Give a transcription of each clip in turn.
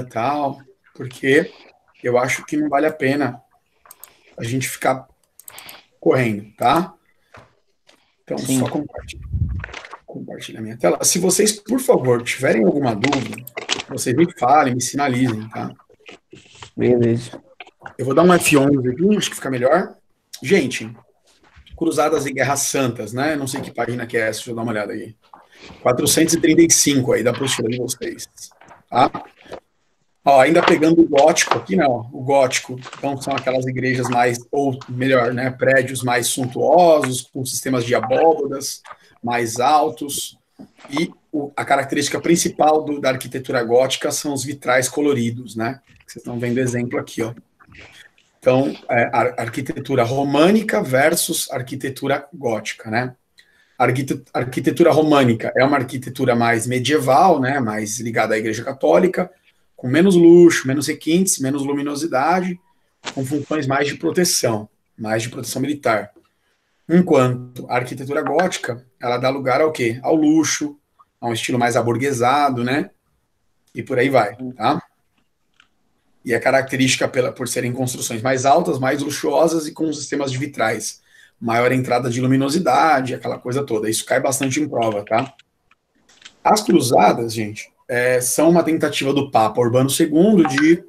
tal, porque eu acho que não vale a pena a gente ficar correndo, tá? Então, Sim, só compartilhar minha tela. Se vocês, por favor, tiverem alguma dúvida, vocês me falem, me sinalizem, tá? beleza. Eu vou dar um F11 aqui, acho que fica melhor. Gente, Cruzadas e Guerras Santas, né? Não sei que página que é essa, deixa eu dar uma olhada aí. 435 aí da apostila de vocês, tá? Ó, ainda pegando o gótico aqui, não. O gótico, então, são aquelas igrejas mais, ou melhor, né, prédios mais suntuosos, com sistemas de abóbodas mais altos. E a característica principal da arquitetura gótica são os vitrais coloridos, né? Vocês estão vendo exemplo aqui, ó. Então, a arquitetura românica versus arquitetura gótica, né? A arquitetura românica é uma arquitetura mais medieval, né? Mais ligada à Igreja Católica, com menos luxo, menos requintes, menos luminosidade, com funções mais de proteção militar. Enquanto a arquitetura gótica, ela dá lugar ao quê? Ao luxo, a um estilo mais aburguesado, né? E por aí vai, tá? E é característica por serem construções mais altas, mais luxuosas e com sistemas de vitrais. Maior entrada de luminosidade, aquela coisa toda. Isso cai bastante em prova, tá? As cruzadas, gente, são uma tentativa do Papa Urbano II de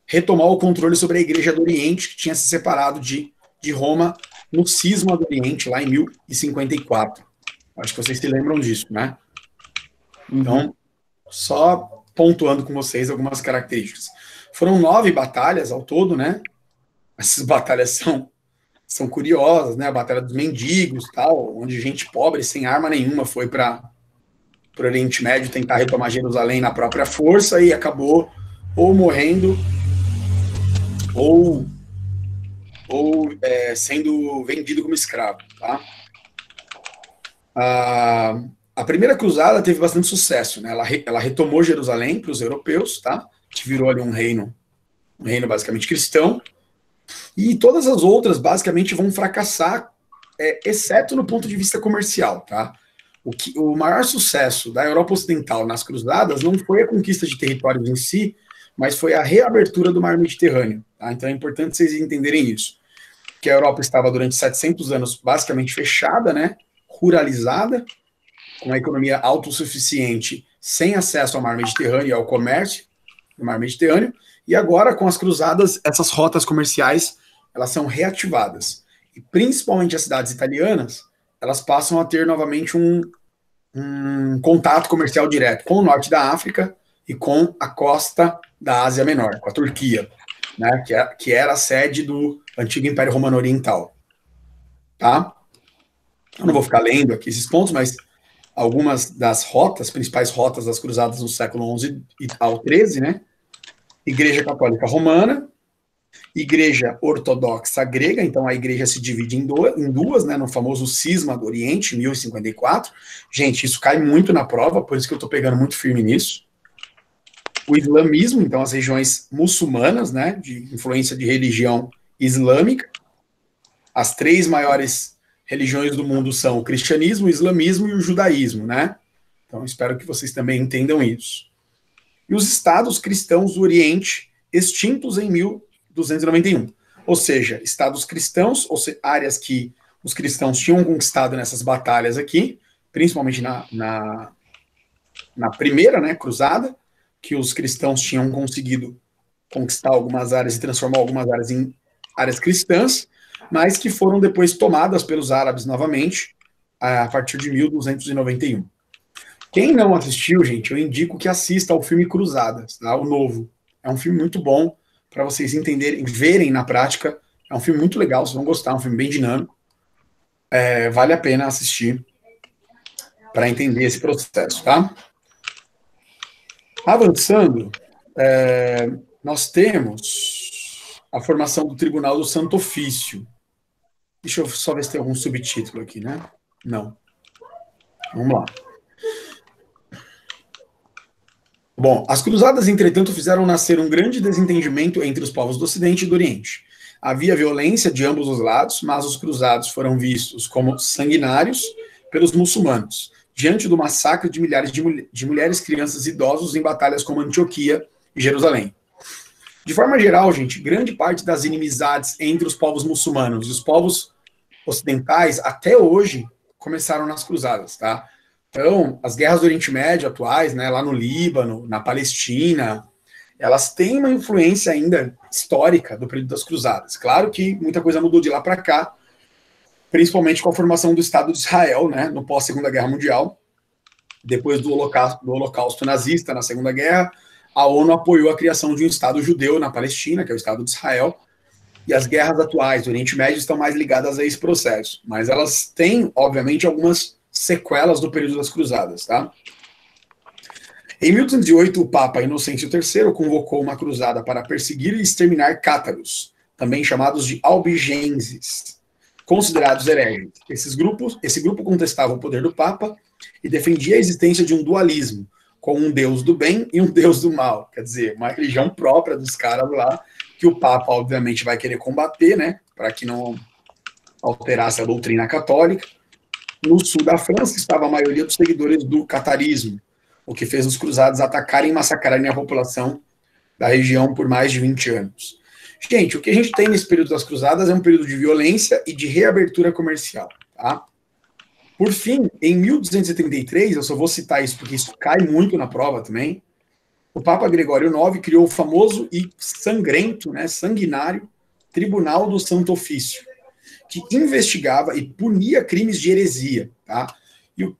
retomar o controle sobre a Igreja do Oriente, que tinha se separado de Roma no cisma do Oriente, lá em 1054. Acho que vocês se lembram disso, né? Uhum. Então, só pontuando com vocês algumas características. Foram 9 batalhas ao todo, né? Essas batalhas são curiosas, né? A Batalha dos Mendigos, tal, onde gente pobre, sem arma nenhuma, foi para o Oriente Médio tentar retomar Jerusalém na própria força e acabou ou morrendo ou, sendo vendido como escravo, tá? A primeira cruzada teve bastante sucesso, né? Ela retomou Jerusalém para os europeus, tá? Que virou ali um reino basicamente cristão, e todas as outras basicamente vão fracassar, exceto no ponto de vista comercial, tá? O maior sucesso da Europa Ocidental nas cruzadas não foi a conquista de territórios em si, mas foi a reabertura do mar Mediterrâneo, tá? Então é importante vocês entenderem isso, que a Europa estava durante 700 anos basicamente fechada, né? Ruralizada, com uma economia autossuficiente, sem acesso ao mar Mediterrâneo e ao comércio no mar Mediterrâneo, e agora com as cruzadas, essas rotas comerciais, elas são reativadas. E principalmente as cidades italianas, elas passam a ter novamente um contato comercial direto com o norte da África e com a costa da Ásia Menor, com a Turquia, né, que era a sede do antigo Império Romano Oriental. Tá? Eu não vou ficar lendo aqui esses pontos, mas algumas das rotas, principais rotas das cruzadas no século XI ao XIII, né? Igreja Católica Romana, Igreja Ortodoxa Grega, então a igreja se divide em duas, né, no famoso cisma do Oriente, 1054. Gente, isso cai muito na prova, por isso que eu estou pegando muito firme nisso. O islamismo, então as regiões muçulmanas, né, de influência de religião islâmica. As 3 maiores religiões do mundo são o cristianismo, o islamismo e o judaísmo, né? Então espero que vocês também entendam isso. E os estados cristãos do Oriente, extintos em 1291. Ou seja, estados cristãos, ou seja, áreas que os cristãos tinham conquistado nessas batalhas aqui, principalmente na primeira, né, cruzada, que os cristãos tinham conseguido conquistar algumas áreas e transformar algumas áreas em áreas cristãs, mas que foram depois tomadas pelos árabes novamente a partir de 1291. Quem não assistiu, gente, eu indico que assista ao filme Cruzadas, tá? O novo. É um filme muito bom para vocês entenderem, verem na prática. É um filme muito legal, vocês vão gostar, é um filme bem dinâmico. Vale a pena assistir para entender esse processo, tá? Avançando, nós temos a formação do Tribunal do Santo Ofício. Deixa eu só ver se tem algum subtítulo aqui, né? Não. Vamos lá. Bom, as cruzadas, entretanto, fizeram nascer um grande desentendimento entre os povos do Ocidente e do Oriente. Havia violência de ambos os lados, mas os cruzados foram vistos como sanguinários pelos muçulmanos, diante do massacre de milhares de mulheres, crianças e idosos em batalhas como Antioquia e Jerusalém. De forma geral, gente, grande parte das inimizades entre os povos muçulmanos e os povos ocidentais, até hoje, começaram nas cruzadas, tá? Então, as guerras do Oriente Médio atuais, né, lá no Líbano, na Palestina, elas têm uma influência ainda histórica do período das cruzadas. Claro que muita coisa mudou de lá para cá, principalmente com a formação do Estado de Israel, né, no pós-Segunda Guerra Mundial, depois do Holocausto nazista na Segunda Guerra, a ONU apoiou a criação de um Estado judeu na Palestina, que é o Estado de Israel, e as guerras atuais do Oriente Médio estão mais ligadas a esse processo, mas elas têm, obviamente, algumas sequelas do período das cruzadas, tá? Em 1208, o Papa Inocêncio III convocou uma cruzada para perseguir e exterminar cátaros, também chamados de albigenses, considerados hereges. Esse grupo contestava o poder do Papa e defendia a existência de um dualismo, com um deus do bem e um deus do mal. Quer dizer, uma religião própria dos caras lá, que o Papa, obviamente, vai querer combater, né, para que não alterasse a doutrina católica. No sul da França estava a maioria dos seguidores do catarismo, o que fez os cruzados atacarem e massacrarem a população da região por mais de 20 anos. Gente, o que a gente tem nesse período das cruzadas é um período de violência e de reabertura comercial, tá? Por fim, em 1273, eu só vou citar isso porque isso cai muito na prova também, o Papa Gregório IX criou o famoso e sangrento, né, sanguinário, Tribunal do Santo Ofício, que investigava e punia crimes de heresia, tá? E o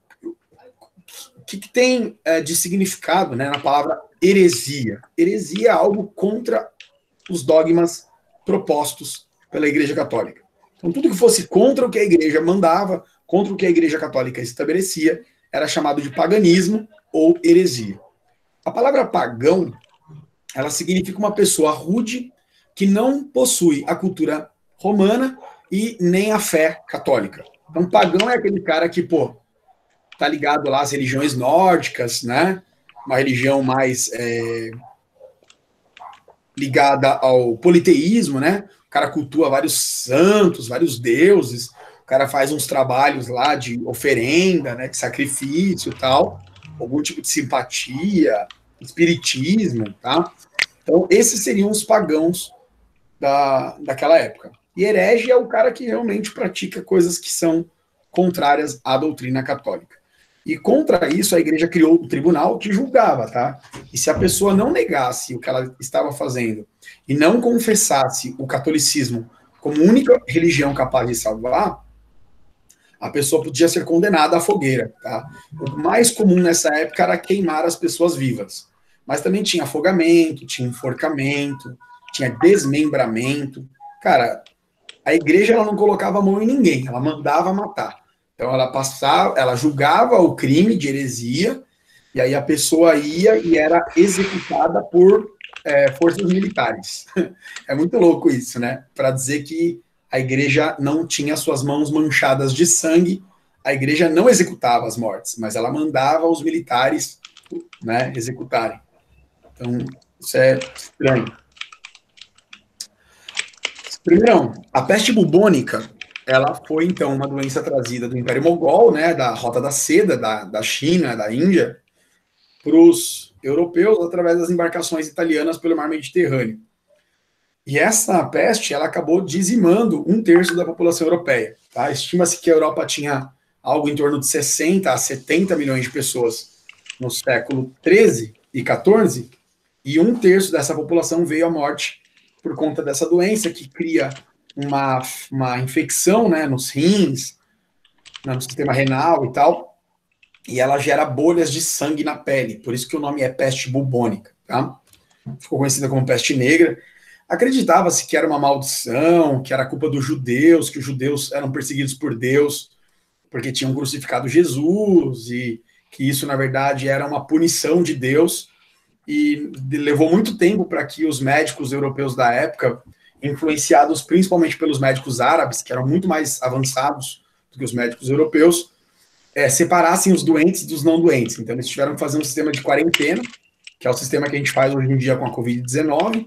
que tem de significado, né, na palavra heresia? Heresia é algo contra os dogmas propostos pela Igreja Católica. Então, tudo que fosse contra o que a Igreja mandava, contra o que a Igreja Católica estabelecia, era chamado de paganismo ou heresia. A palavra pagão, ela significa uma pessoa rude que não possui a cultura romana e nem a fé católica. Então, pagão é aquele cara que, pô, tá ligado lá às religiões nórdicas, né? Uma religião mais ligada ao politeísmo, né? O cara cultua vários santos, vários deuses, o cara faz uns trabalhos lá de oferenda, né? De sacrifício e tal, algum tipo de simpatia, espiritismo, tá? Então, esses seriam os pagãos daquela época. E herege é o cara que realmente pratica coisas que são contrárias à doutrina católica. E contra isso, a igreja criou o tribunal que julgava, tá? E se a pessoa não negasse o que ela estava fazendo e não confessasse o catolicismo como única religião capaz de salvar, a pessoa podia ser condenada à fogueira, tá? O mais comum nessa época era queimar as pessoas vivas. Mas também tinha afogamento, tinha enforcamento, tinha desmembramento. Cara, a igreja ela não colocava a mão em ninguém, ela mandava matar. Então ela julgava o crime de heresia, e aí a pessoa ia e era executada por forças militares. É muito louco isso, né? Para dizer que a igreja não tinha suas mãos manchadas de sangue, a igreja não executava as mortes, mas ela mandava os militares, né, executarem. Então, isso é estranho. Primeiro, a peste bubônica, ela foi, então, uma doença trazida do Império Mogol, né, da Rota da Seda, da China, da Índia, para os europeus através das embarcações italianas pelo mar Mediterrâneo. E essa peste, ela acabou dizimando 1/3 da população europeia. Tá? Estima-se que a Europa tinha algo em torno de 60 a 70 milhões de pessoas no século XIII e XIV, e 1/3 dessa população veio à morte por conta dessa doença, que cria uma infecção, né, nos rins, no sistema renal e tal, e ela gera bolhas de sangue na pele, por isso que o nome é peste bubônica, tá? Ficou conhecida como peste negra. Acreditava-se que era uma maldição, que era culpa dos judeus, que os judeus eram perseguidos por Deus, porque tinham crucificado Jesus, e que isso, na verdade, era uma punição de Deus, e levou muito tempo para que os médicos europeus da época, influenciados principalmente pelos médicos árabes, que eram muito mais avançados do que os médicos europeus, separassem os doentes dos não doentes. Então, eles tiveram que fazer um sistema de quarentena, que é o sistema que a gente faz hoje em dia com a Covid-19,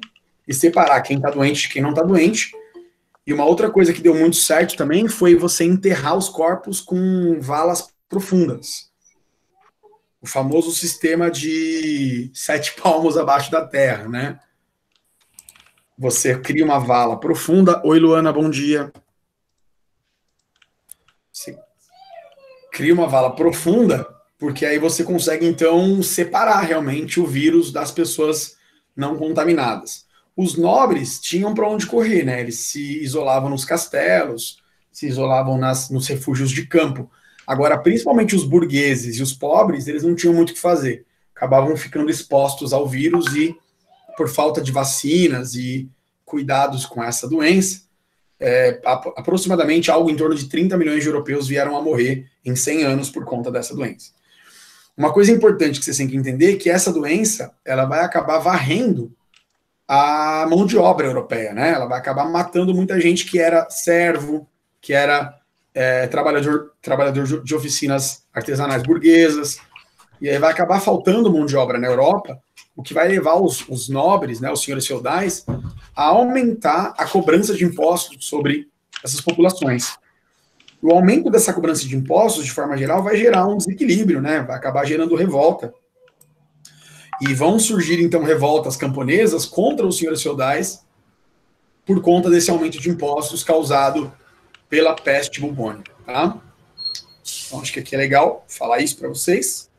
e separar quem está doente de quem não está doente. E uma outra coisa que deu muito certo também foi você enterrar os corpos com valas profundas. o famoso sistema de 7 palmos abaixo da terra, né? Você cria uma vala profunda. Oi, Luana, bom dia. Você cria uma vala profunda, porque aí você consegue, então, separar realmente o vírus das pessoas não contaminadas. Os nobres tinham para onde correr, né? Eles se isolavam nos castelos, se isolavam nos refúgios de campo. Agora, principalmente os burgueses e os pobres, eles não tinham muito o que fazer. Acabavam ficando expostos ao vírus e, por falta de vacinas e cuidados com essa doença, aproximadamente algo em torno de 30 milhões de europeus vieram a morrer em 100 anos por conta dessa doença. Uma coisa importante que você tem que entender é que essa doença ela vai acabar varrendo a mão de obra europeia, né? Ela vai acabar matando muita gente que era servo, que era trabalhador de oficinas artesanais burguesas, e aí vai acabar faltando mão de obra na Europa, o que vai levar os nobres, né, os senhores feudais, a aumentar a cobrança de impostos sobre essas populações. O aumento dessa cobrança de impostos, de forma geral, vai gerar um desequilíbrio, né? Vai acabar gerando revolta. E vão surgir, então, revoltas camponesas contra os senhores feudais por conta desse aumento de impostos causado pela peste bubônica, tá? Então, acho que aqui é legal falar isso para vocês.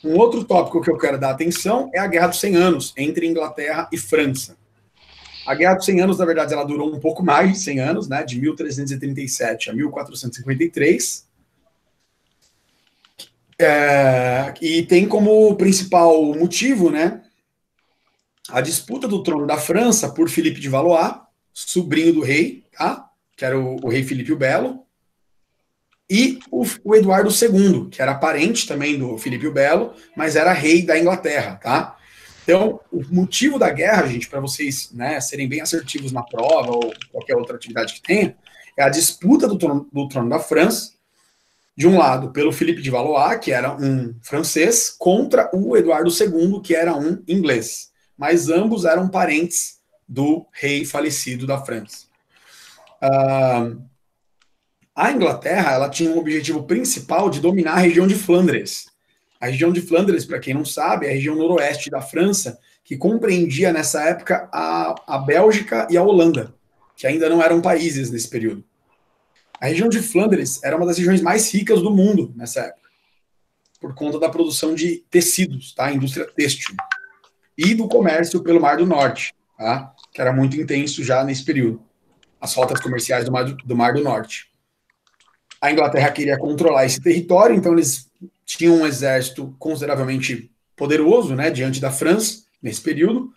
Um outro tópico que eu quero dar atenção é a Guerra dos 100 Anos, entre Inglaterra e França. A Guerra dos 100 Anos, na verdade, ela durou um pouco mais de 100 anos, né, de 1337 a 1453. E tem como principal motivo, né, a disputa do trono da França por Filipe de Valois, sobrinho do rei, tá? Que era o rei Filipe o Belo, e o Eduardo II, que era parente também do Filipe o Belo, mas era rei da Inglaterra, tá? Então, o motivo da guerra, gente, para vocês, né, serem bem assertivos na prova ou qualquer outra atividade que tenha, é a disputa do trono da França, de um lado, pelo Filipe de Valois, que era um francês, contra o Eduardo II, que era um inglês. Mas ambos eram parentes do rei falecido da França. A Inglaterra, ela tinha um objetivo principal de dominar a região de Flandres. A região de Flandres, para quem não sabe, é a região noroeste da França, que compreendia nessa época a Bélgica e a Holanda, que ainda não eram países nesse período. A região de Flandres era uma das regiões mais ricas do mundo nessa época, por conta da produção de tecidos, tá? Indústria têxtil, e do comércio pelo Mar do Norte, tá? Que era muito intenso já nesse período. As rotas comerciais do Mar do Norte. A Inglaterra queria controlar esse território, então eles tinham um exército consideravelmente poderoso, né, diante da França, nesse período,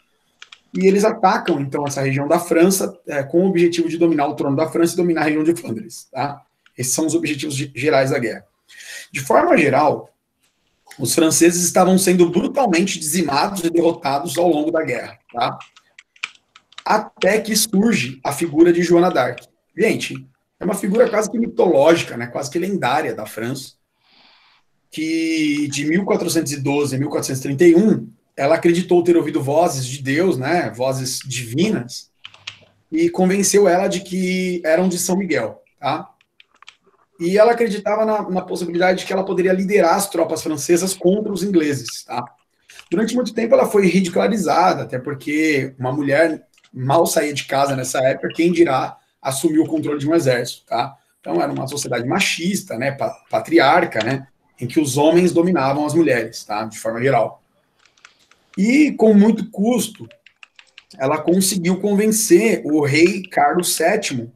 e eles atacam, então, essa região da França com o objetivo de dominar o trono da França e dominar a região de Flandres, tá? Esses são os objetivos gerais da guerra. De forma geral, os franceses estavam sendo brutalmente dizimados e derrotados ao longo da guerra, tá? Até que surge a figura de Joana d'Arc. Gente, é uma figura quase que mitológica, né, quase que lendária da França, que de 1412 a 1431, ela acreditou ter ouvido vozes de Deus, né, vozes divinas, e convenceu ela de que eram de São Miguel, tá? E ela acreditava na possibilidade de que ela poderia liderar as tropas francesas contra os ingleses, tá? Durante muito tempo ela foi ridicularizada, até porque uma mulher mal saía de casa nessa época, quem dirá assumir o controle de um exército, tá? Então era uma sociedade machista, né, patriarca, né, em que os homens dominavam as mulheres, tá, de forma geral. E com muito custo, ela conseguiu convencer o rei Carlos VII,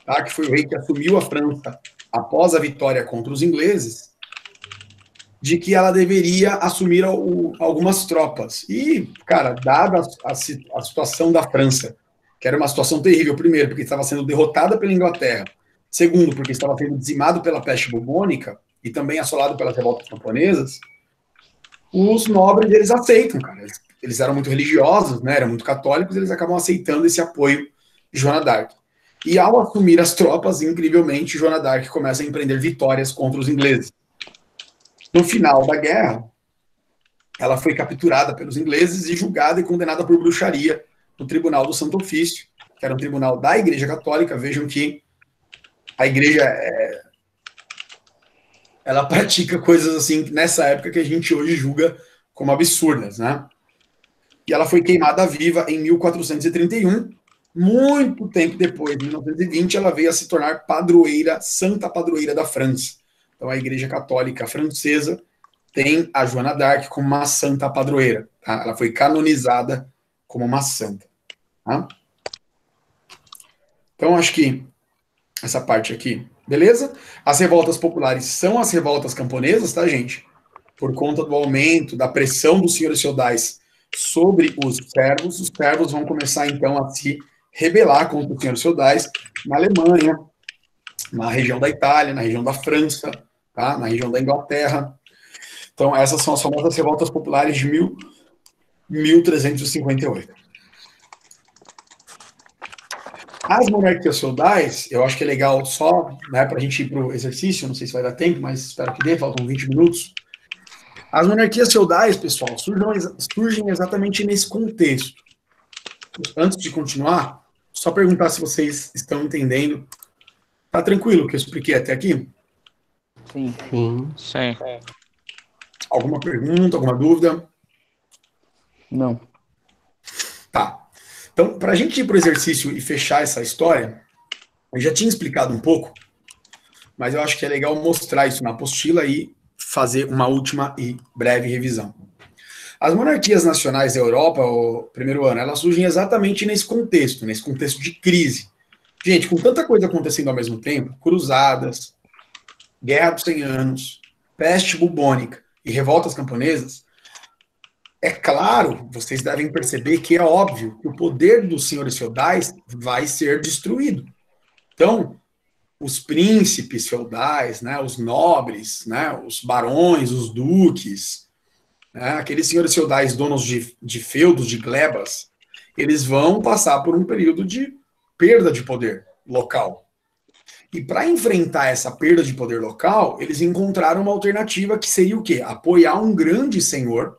tá, que foi o rei que assumiu a França após a vitória contra os ingleses, de que ela deveria assumir algumas tropas. E, cara, dada a situação da França, que era uma situação terrível, primeiro, porque estava sendo derrotada pela Inglaterra, segundo, porque estava sendo dizimado pela peste bubônica e também assolado pelas revoltas camponesas, os nobres, eles aceitam, cara. Eles eram muito religiosos, né, eram muito católicos, eles acabam aceitando esse apoio de Joana d'Arc. E ao assumir as tropas, incrivelmente, Joana d'Arc começa a empreender vitórias contra os ingleses. No final da guerra, ela foi capturada pelos ingleses e julgada e condenada por bruxaria no Tribunal do Santo Ofício, que era um tribunal da Igreja Católica. Vejam que a Igreja ela pratica coisas assim, nessa época que a gente hoje julga como absurdas, né? E ela foi queimada viva em 1431. Muito tempo depois, em 1920, ela veio a se tornar padroeira, santa padroeira da França. Então, a Igreja Católica Francesa tem a Joana d'Arc como uma santa padroeira. Tá? Ela foi canonizada como uma santa. Tá? Então, acho que essa parte aqui, beleza? As revoltas populares são as revoltas camponesas, tá, gente? Por conta do aumento da pressão dos senhores feudais sobre os servos vão começar, então, a se rebelar contra os senhores feudais na Alemanha, na região da Itália, na região da França, tá? Na região da Inglaterra. Então, essas são as famosas revoltas populares de 1358. As monarquias feudais, eu acho que é legal só, né, para a gente ir para o exercício, não sei se vai dar tempo, mas espero que dê, faltam 20 minutos. As monarquias feudais, pessoal, surgem exatamente nesse contexto. Antes de continuar, só perguntar se vocês estão entendendo. Tá tranquilo que eu expliquei até aqui? Sim. Sim. Alguma pergunta, alguma dúvida? Não. Tá. Então, para a gente ir para o exercício e fechar essa história, eu já tinha explicado um pouco, mas eu acho que é legal mostrar isso na apostila e fazer uma última e breve revisão. As monarquias nacionais da Europa, o primeiro ano, elas surgem exatamente nesse contexto de crise. Gente, com tanta coisa acontecendo ao mesmo tempo, cruzadas, guerra dos 100 anos, peste bubônica e revoltas camponesas, é claro, vocês devem perceber que é óbvio que o poder dos senhores feudais vai ser destruído. Então, os príncipes feudais, né, os nobres, né, os barões, os duques, né, aqueles senhores feudais donos de feudos, de glebas, eles vão passar por um período de perda de poder local. E para enfrentar essa perda de poder local, eles encontraram uma alternativa que seria o quê? Apoiar um grande senhor,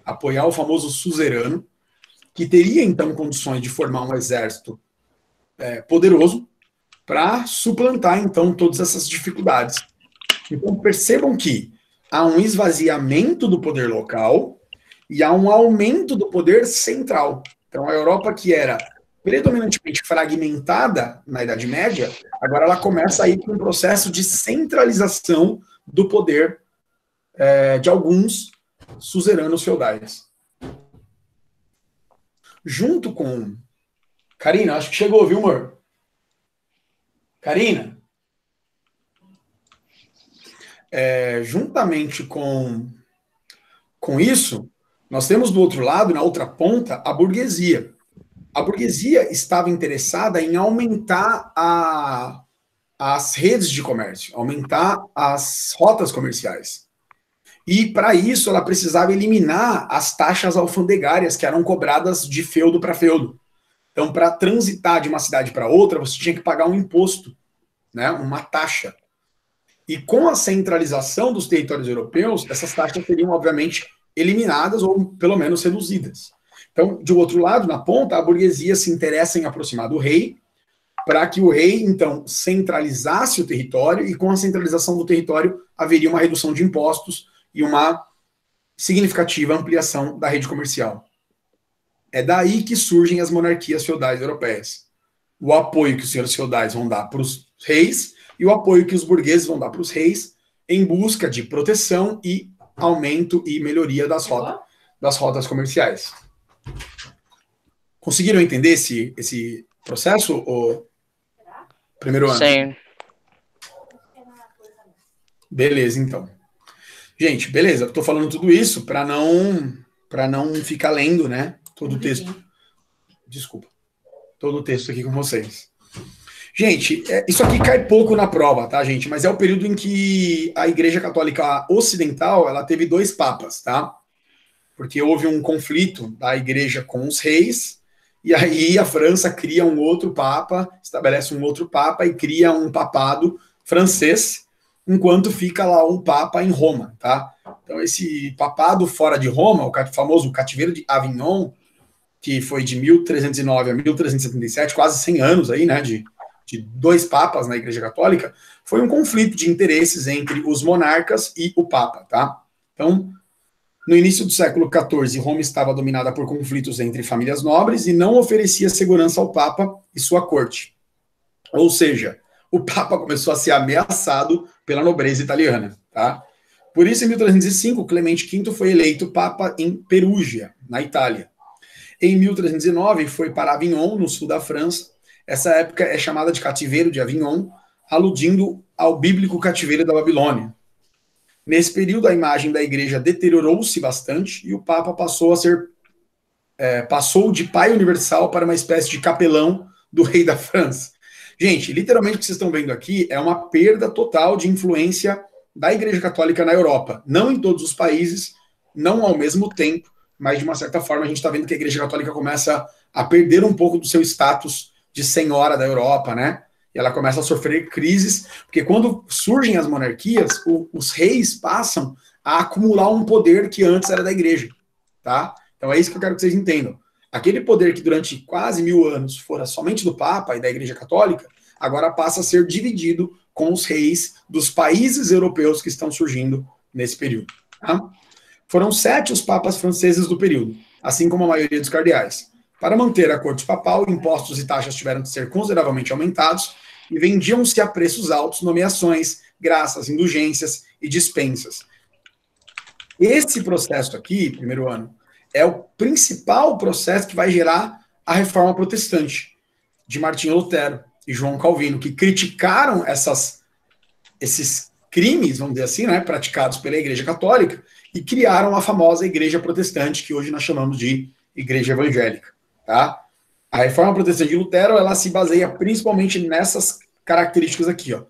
apoiar o famoso suzerano, que teria então condições de formar um exército poderoso para suplantar então todas essas dificuldades. Então percebam que há um esvaziamento do poder local e há um aumento do poder central. Então a Europa, que era predominantemente fragmentada na Idade Média, agora ela começa a ir para um processo de centralização do poder de alguns suzeranos feudais. Junto com... Karina, acho que chegou, viu, amor? Karina? Juntamente com isso, nós temos do outro lado, na outra ponta, a burguesia. A burguesia estava interessada em aumentar as redes de comércio, aumentar as rotas comerciais. E, para isso, ela precisava eliminar as taxas alfandegárias que eram cobradas de feudo para feudo. Então, para transitar de uma cidade para outra, você tinha que pagar um imposto, né, uma taxa. E com a centralização dos territórios europeus, essas taxas seriam, obviamente, eliminadas ou, pelo menos, reduzidas. Então, de outro lado, na ponta, a burguesia se interessa em aproximar do rei, para que o rei, então, centralizasse o território, e com a centralização do território haveria uma redução de impostos e uma significativa ampliação da rede comercial. É daí que surgem as monarquias feudais europeias. O apoio que os senhores feudais vão dar para os reis e o apoio que os burgueses vão dar para os reis em busca de proteção e aumento e melhoria das rotas comerciais. Conseguiram entender esse processo, o primeiro ano? Sim. Beleza, então. Gente, beleza, eu tô falando tudo isso para não ficar lendo, né, todo o texto. Desculpa. Todo o texto aqui com vocês. Gente, isso aqui cai pouco na prova, tá, gente? Mas é o período em que a Igreja Católica Ocidental, ela teve 2 papas, tá? Porque houve um conflito da Igreja com os reis, e aí a França cria um outro papa, estabelece um outro papa e cria um papado francês, enquanto fica lá um papa em Roma, tá? Então esse papado fora de Roma, o famoso cativeiro de Avignon, que foi de 1309 a 1377, quase 100 anos aí, né, de de dois papas na Igreja Católica, foi um conflito de interesses entre os monarcas e o Papa, tá? Então, no início do século XIV, Roma estava dominada por conflitos entre famílias nobres e não oferecia segurança ao Papa e sua corte. Ou seja, o Papa começou a ser ameaçado pela nobreza italiana, tá? Por isso, em 1305, Clemente V foi eleito Papa em Perugia, na Itália. Em 1309, foi para Avignon, no sul da França. Essa época é chamada de cativeiro de Avignon, aludindo ao bíblico cativeiro da Babilônia. Nesse período, a imagem da igreja deteriorou-se bastante e o Papa passou de pai universal para uma espécie de capelão do rei da França. Gente, literalmente o que vocês estão vendo aqui é uma perda total de influência da Igreja Católica na Europa. Não em todos os países, não ao mesmo tempo, mas de uma certa forma a gente está vendo que a Igreja Católica começa a perder um pouco do seu status de senhora da Europa, né? E ela começa a sofrer crises, porque quando surgem as monarquias, os reis passam a acumular um poder que antes era da igreja, tá? Então é isso que eu quero que vocês entendam. Aquele poder que durante quase 1000 anos fora somente do Papa e da Igreja Católica, agora passa a ser dividido com os reis dos países europeus que estão surgindo nesse período, tá? Foram 7 os papas franceses do período, assim como a maioria dos cardeais. Para manter a corte papal, impostos e taxas tiveram que ser consideravelmente aumentados e vendiam-se a preços altos nomeações, graças, indulgências e dispensas. Esse processo aqui, primeiro ano, é o principal processo que vai gerar a reforma protestante de Martinho Lutero e João Calvino, que criticaram esses crimes, vamos dizer assim, né, praticados pela Igreja Católica e criaram a famosa Igreja Protestante, que hoje nós chamamos de Igreja Evangélica. Tá? A reforma protestante de Lutero, ela se baseia principalmente nessas características aqui, ó.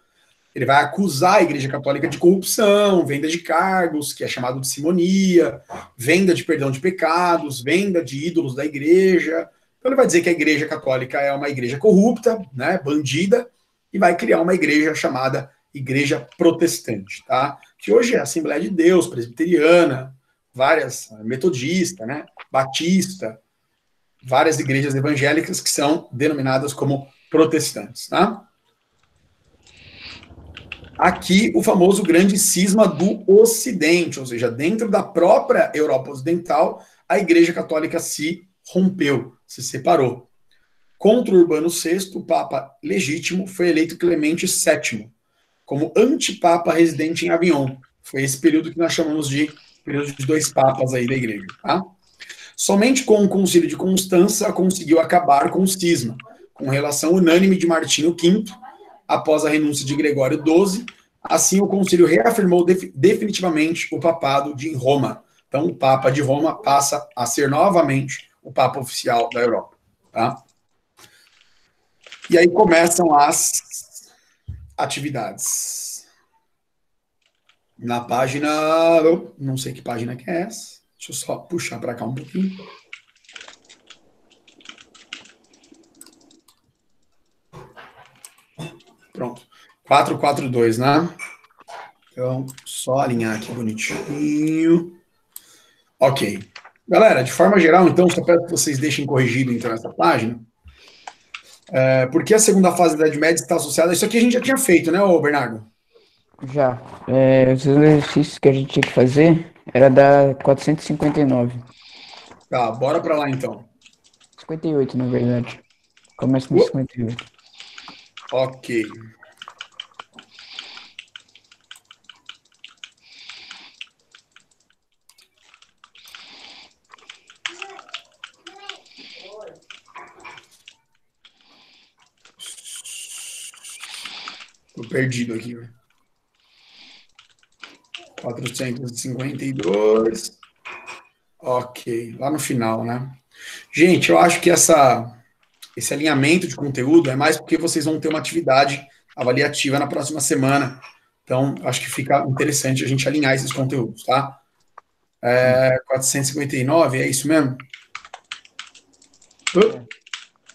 Ele vai acusar a Igreja Católica de corrupção, venda de cargos, que é chamado de simonia, venda de perdão de pecados, venda de ídolos da igreja. Então ele vai dizer que a Igreja Católica é uma igreja corrupta, né, bandida, e vai criar uma igreja chamada Igreja Protestante, tá? Que hoje é a Assembleia de Deus, Presbiteriana, várias, metodista, né, Batista, várias igrejas evangélicas que são denominadas como protestantes, tá? Aqui o famoso grande cisma do Ocidente, ou seja, dentro da própria Europa Ocidental, a Igreja Católica se rompeu, se separou. Contra Urbano VI, o Papa legítimo, foi eleito Clemente VII, como antipapa residente em Avignon. Foi esse período que nós chamamos de período de 2 papas aí da igreja, tá? Somente com o Concílio de Constança conseguiu acabar com o cisma, com relação unânime de Martinho V, após a renúncia de Gregório XII. Assim, o concílio reafirmou definitivamente o papado de Roma. Então, o Papa de Roma passa a ser novamente o Papa oficial da Europa. Tá? E aí começam as atividades. Na página... não sei que página que é essa. Deixa eu só puxar para cá um pouquinho. Pronto. 442, né? Então, só alinhar aqui bonitinho. Ok. Galera, de forma geral, então, só peço que vocês deixem corrigido, então, essa página. Porque a segunda fase da Idade Média está associada... Isso aqui a gente já tinha feito, né, ô Bernardo? Já. Os exercícios que a gente tinha que fazer era da 459. Tá, bora para lá, então. 58, na verdade. Começa no 58. Ok. Tô perdido aqui, velho. 452. Ok, lá no final, né? Gente, eu acho que esse alinhamento de conteúdo é mais porque vocês vão ter uma atividade avaliativa na próxima semana. Então, acho que fica interessante a gente alinhar esses conteúdos, tá? 459, é isso mesmo?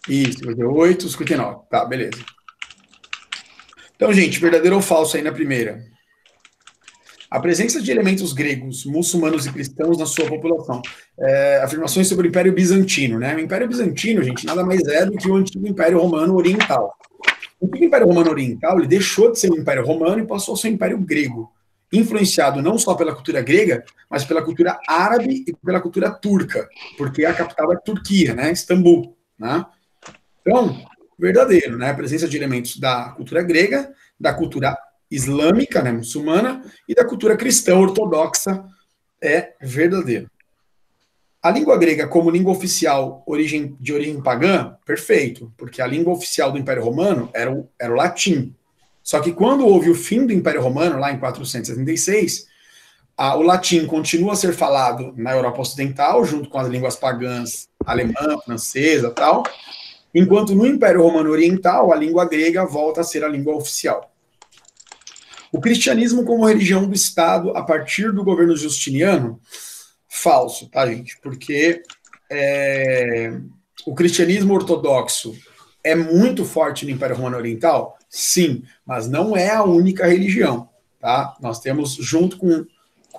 Isso, 58, 59. Tá, beleza. Então, gente, verdadeiro ou falso aí na primeira? A presença de elementos gregos, muçulmanos e cristãos na sua população. Afirmações sobre o Império Bizantino, né? O Império Bizantino, gente, nada mais é do que o antigo Império Romano Oriental. O Império Romano Oriental ele deixou de ser um Império Romano e passou a ser um Império Grego, influenciado não só pela cultura grega, mas pela cultura árabe e pela cultura turca, porque a capital é Turquia, né, Istambul, né? Então, verdadeiro, né? A presença de elementos da cultura grega, da cultura islâmica, né, muçulmana, e da cultura cristã ortodoxa é verdadeiro. A língua grega como língua oficial de origem pagã, perfeito, porque a língua oficial do Império Romano era o latim. Só que quando houve o fim do Império Romano, lá em 476, o latim continua a ser falado na Europa Ocidental, junto com as línguas pagãs alemã, francesa tal, enquanto no Império Romano Oriental, a língua grega volta a ser a língua oficial. O cristianismo como religião do Estado, a partir do governo Justiniano, falso, tá, gente? Porque o cristianismo ortodoxo é muito forte no Império Romano Oriental? Sim, mas não é a única religião, tá? Nós temos, junto com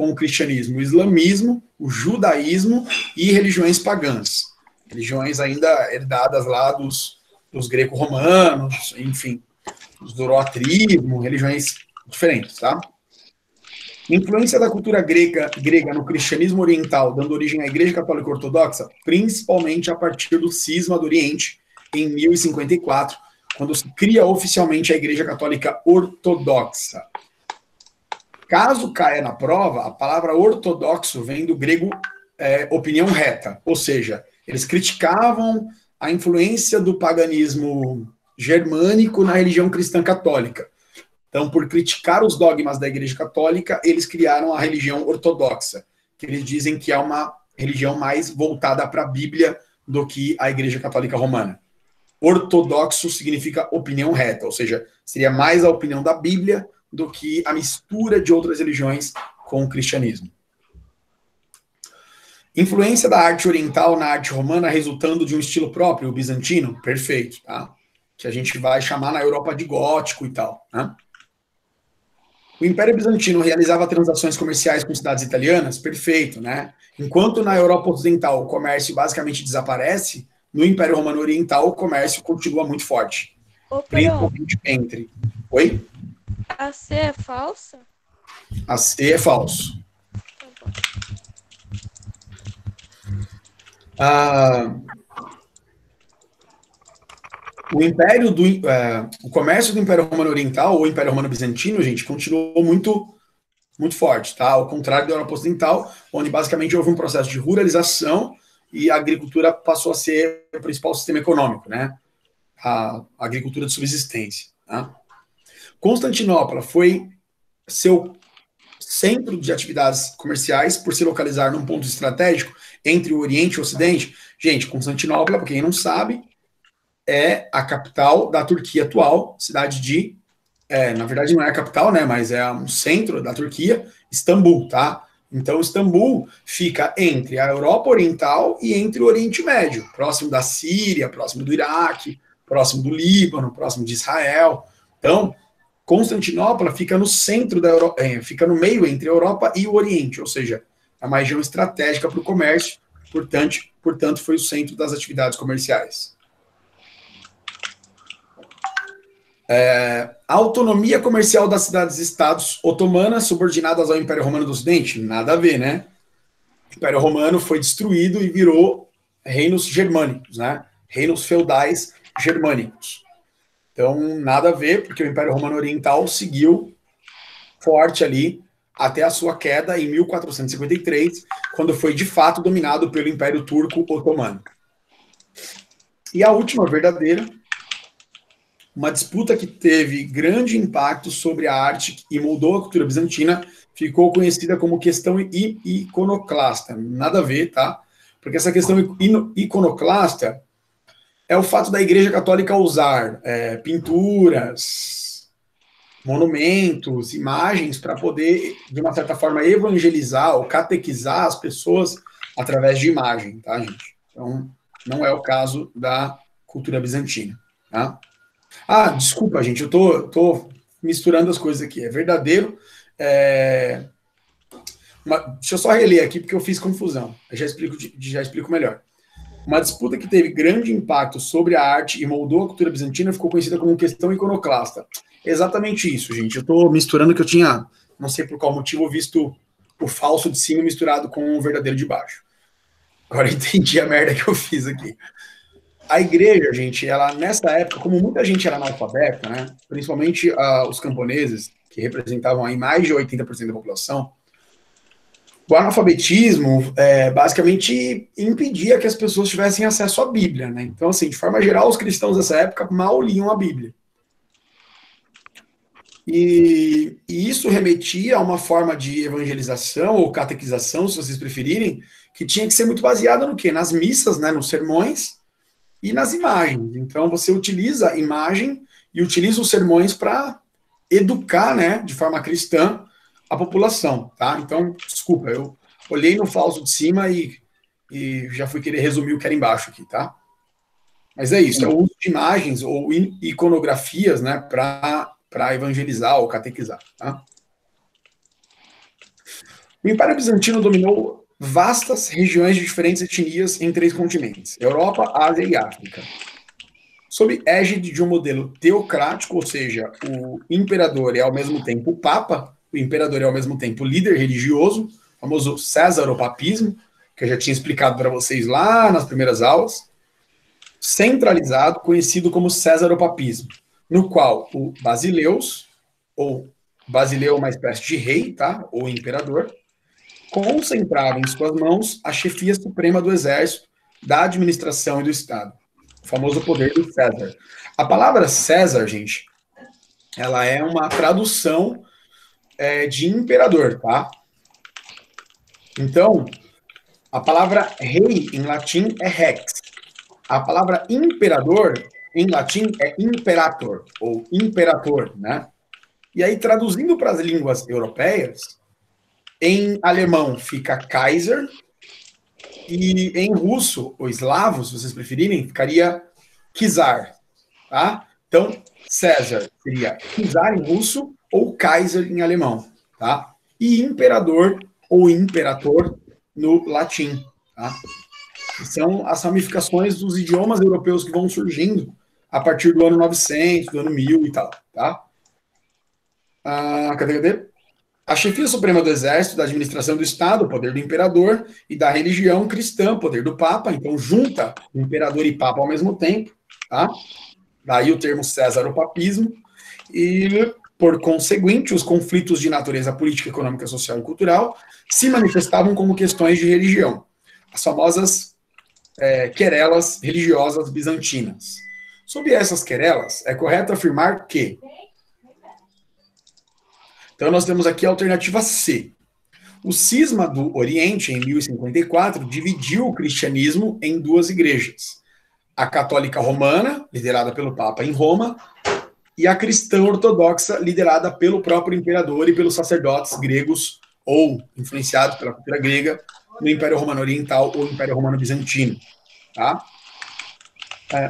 o cristianismo, o islamismo, o judaísmo e religiões pagãs. Religiões ainda herdadas lá dos greco-romanos, enfim, do zoroatrismo, religiões diferentes, tá? Influência da cultura grega no cristianismo oriental, dando origem à Igreja Católica Ortodoxa, principalmente a partir do cisma do Oriente, em 1054, quando se cria oficialmente a Igreja Católica Ortodoxa. Caso caia na prova, a palavra ortodoxo vem do grego opinião reta, ou seja, eles criticavam a influência do paganismo germânico na religião cristã católica. Então, por criticar os dogmas da Igreja Católica, eles criaram a religião ortodoxa, que eles dizem que é uma religião mais voltada para a Bíblia do que a Igreja Católica Romana. Ortodoxo significa opinião reta, ou seja, seria mais a opinião da Bíblia do que a mistura de outras religiões com o cristianismo. Influência da arte oriental na arte romana resultando de um estilo próprio, o bizantino, perfeito, tá? Que a gente vai chamar na Europa de gótico e tal, né? O Império Bizantino realizava transações comerciais com cidades italianas, perfeito, né? Enquanto na Europa Ocidental o comércio basicamente desaparece, no Império Romano Oriental o comércio continua muito forte. Ô, Principalmente entre... Oi? A C é falsa? A C é falso. O comércio do Império Romano Oriental ou Império Romano Bizantino, gente, continuou muito, muito forte, tá? Ao contrário da Europa Ocidental, onde basicamente houve um processo de ruralização e a agricultura passou a ser o principal sistema econômico, né? A agricultura de subsistência, tá? Constantinopla foi seu centro de atividades comerciais por se localizar num ponto estratégico entre o Oriente e o Ocidente. Gente, Constantinopla, para quem não sabe, é a capital da Turquia atual, cidade de... na verdade não é a capital, né, mas é um centro da Turquia, Istambul, tá? Então, Istambul fica entre a Europa Oriental e entre o Oriente Médio, próximo da Síria, próximo do Iraque, próximo do Líbano, próximo de Israel. Então, Constantinopla fica no centro da Europa, fica no meio entre a Europa e o Oriente, ou seja, é uma região estratégica para o comércio, portanto, foi o centro das atividades comerciais. A autonomia comercial das cidades-estados otomanas subordinadas ao Império Romano do Ocidente? Nada a ver, né? O Império Romano foi destruído e virou reinos germânicos, né? Reinos feudais germânicos. Então, nada a ver, porque o Império Romano Oriental seguiu forte ali até a sua queda em 1453, quando foi de fato dominado pelo Império Turco Otomano. E a última verdadeira, uma disputa que teve grande impacto sobre a arte e moldou a cultura bizantina, ficou conhecida como questão iconoclasta. Nada a ver, tá? Porque essa questão iconoclasta é o fato da Igreja Católica usar pinturas, monumentos, imagens para poder, de uma certa forma, evangelizar ou catequizar as pessoas através de imagem, tá, gente? Então, não é o caso da cultura bizantina, tá? Desculpa, gente, eu tô misturando as coisas aqui. É verdadeiro. Deixa eu só reler aqui, porque eu fiz confusão. Eu já explico melhor. Uma disputa que teve grande impacto sobre a arte e moldou a cultura bizantina ficou conhecida como questão iconoclasta. Exatamente isso, gente. Eu estou misturando que eu tinha, não sei por qual motivo, visto o falso de cima misturado com o verdadeiro de baixo. Agora eu entendi a merda que eu fiz aqui. A igreja, gente, ela nessa época, como muita gente era analfabeta, né, principalmente os camponeses, que representavam aí mais de 80% da população, o analfabetismo basicamente impedia que as pessoas tivessem acesso à Bíblia, né? Então, assim, de forma geral, os cristãos dessa época mal liam a Bíblia. E isso remetia a uma forma de evangelização ou catequização, se vocês preferirem, que tinha que ser muito baseada no quê? Nas missas, né, nos sermões e nas imagens. Então, você utiliza a imagem e utiliza os sermões para educar, né, de forma cristã, a população, tá? Então, desculpa, eu olhei no falso de cima e já fui querer resumir o que era embaixo aqui, tá? Mas é isso, é o uso de imagens ou iconografias, né, para evangelizar ou catequizar, tá? O Império Bizantino dominou vastas regiões de diferentes etnias em 3 continentes, Europa, Ásia e África. Sob égide de um modelo teocrático, ou seja, o imperador é ao mesmo tempo o papa, o imperador é ao mesmo tempo líder religioso, o famoso césaropapismo, que eu já tinha explicado para vocês lá nas primeiras aulas, centralizado, conhecido como césaropapismo, no qual o basileus, ou basileu é uma espécie de rei, tá? Ou imperador, concentrava em suas mãos a chefia suprema do exército, da administração e do Estado. O famoso poder do César. A palavra César, gente, ela é uma tradução de imperador, tá? Então, a palavra rei em latim é rex. A palavra imperador em latim é imperator, ou imperator, né? E aí, traduzindo para as línguas europeias, em alemão fica Kaiser, e em russo, ou eslavo, se vocês preferirem, ficaria Czar, tá? Então, César seria Czar em russo ou Kaiser em alemão, tá? E imperador ou imperator no latim, tá? São as ramificações dos idiomas europeus que vão surgindo a partir do ano 900, do ano 1000 e tal, tá? Cadê? A chefia suprema do exército, da administração do Estado, o poder do imperador, e da religião cristã, o poder do Papa. Então, junta imperador e Papa ao mesmo tempo, tá? Daí o termo césaropapismo. E, por conseguinte, os conflitos de natureza política, econômica, social e cultural se manifestavam como questões de religião. As famosas querelas religiosas bizantinas. Sob essas querelas, é correto afirmar que... Então, nós temos aqui a alternativa C. O cisma do Oriente, em 1054, dividiu o cristianismo em 2 igrejas. A católica romana, liderada pelo Papa em Roma, e a cristã ortodoxa, liderada pelo próprio imperador e pelos sacerdotes gregos, ou influenciados pela cultura grega, no Império Romano Oriental ou Império Romano Bizantino. Tá?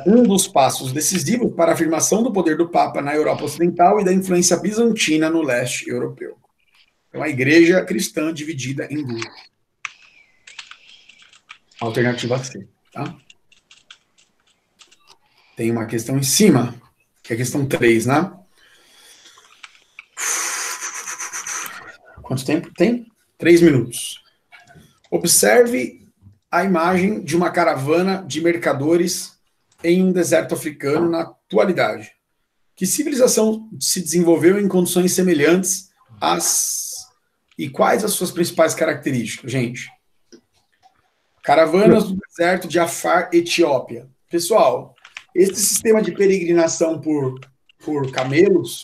Um dos passos decisivos para a afirmação do poder do Papa na Europa Ocidental e da influência bizantina no leste europeu. Então, a igreja cristã dividida em 2. Alternativa C. Tá? Tem uma questão em cima, que é a questão 3, né? Quanto tempo tem? 3 minutos. Observe a imagem de uma caravana de mercadores em um deserto africano na atualidade. Que civilização se desenvolveu em condições semelhantes e quais as suas principais características, gente? Caravanas do deserto de Afar, Etiópia. Pessoal, esse sistema de peregrinação por camelos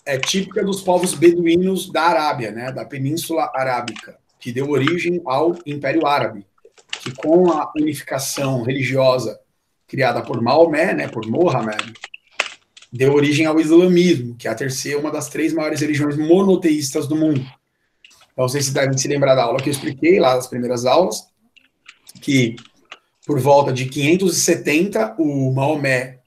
é típica dos povos beduínos da Arábia, né, da Península Arábica, que deu origem ao Império Árabe, que com a unificação religiosa criada por Maomé, né, por Mohammed, deu origem ao islamismo, que é uma das 3 maiores religiões monoteístas do mundo. Então, vocês devem se lembrar da aula que eu expliquei, lá das primeiras aulas, que por volta de 570, o Maomé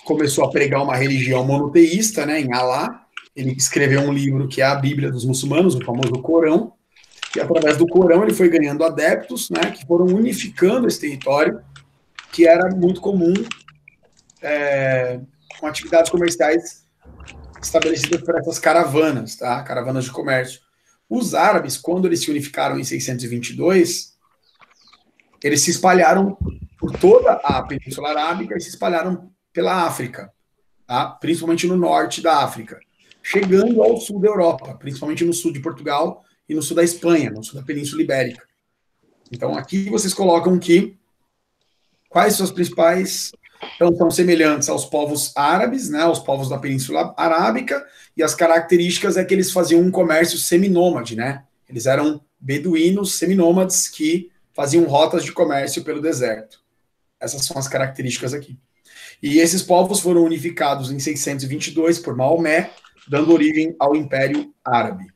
começou a pregar uma religião monoteísta, né, em Alá. Ele escreveu um livro que é a Bíblia dos muçulmanos, o famoso Corão, e através do Corão ele foi ganhando adeptos, né, que foram unificando esse território que era muito comum com atividades comerciais estabelecidas por essas caravanas, tá? Caravanas de comércio. Os árabes, quando eles se unificaram em 622, eles se espalharam por toda a Península Arábica e se espalharam pela África, tá? Principalmente no norte da África, chegando ao sul da Europa, principalmente no sul de Portugal e no sul da Espanha, no sul da Península Ibérica. Então, aqui vocês colocam que quais são as principais... Então, são semelhantes aos povos árabes, né, aos povos da Península Arábica, e as características é que eles faziam um comércio seminômade, né? Eles eram beduínos seminômades que faziam rotas de comércio pelo deserto. Essas são as características aqui. E esses povos foram unificados em 622 por Maomé, dando origem ao Império Árabe.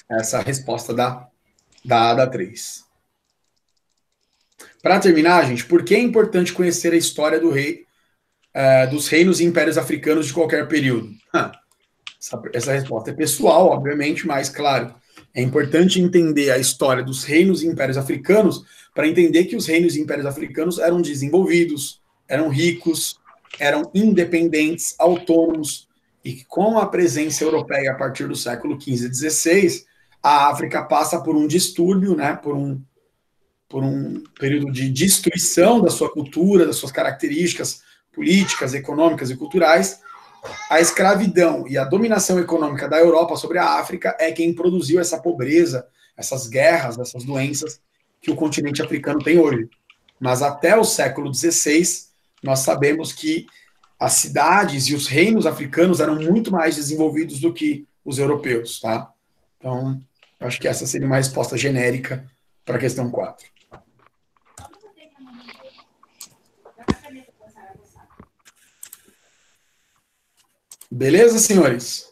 Essa é a resposta da ADA 3. Para terminar, gente, por que é importante conhecer a história dos reinos e impérios africanos de qualquer período? Essa resposta é pessoal, obviamente, mas, claro, é importante entender a história dos reinos e impérios africanos para entender que os reinos e impérios africanos eram desenvolvidos, eram ricos, eram independentes, autônomos, e que com a presença europeia a partir do século XV e XVI, a África passa por um distúrbio, né, por um período de destruição da sua cultura, das suas características políticas, econômicas e culturais. A escravidão e a dominação econômica da Europa sobre a África é quem produziu essa pobreza, essas guerras, essas doenças que o continente africano tem hoje. Mas até o século XVI, nós sabemos que as cidades e os reinos africanos eram muito mais desenvolvidos do que os europeus, tá? Então, acho que essa seria uma resposta genérica para a questão 4. Beleza, senhores?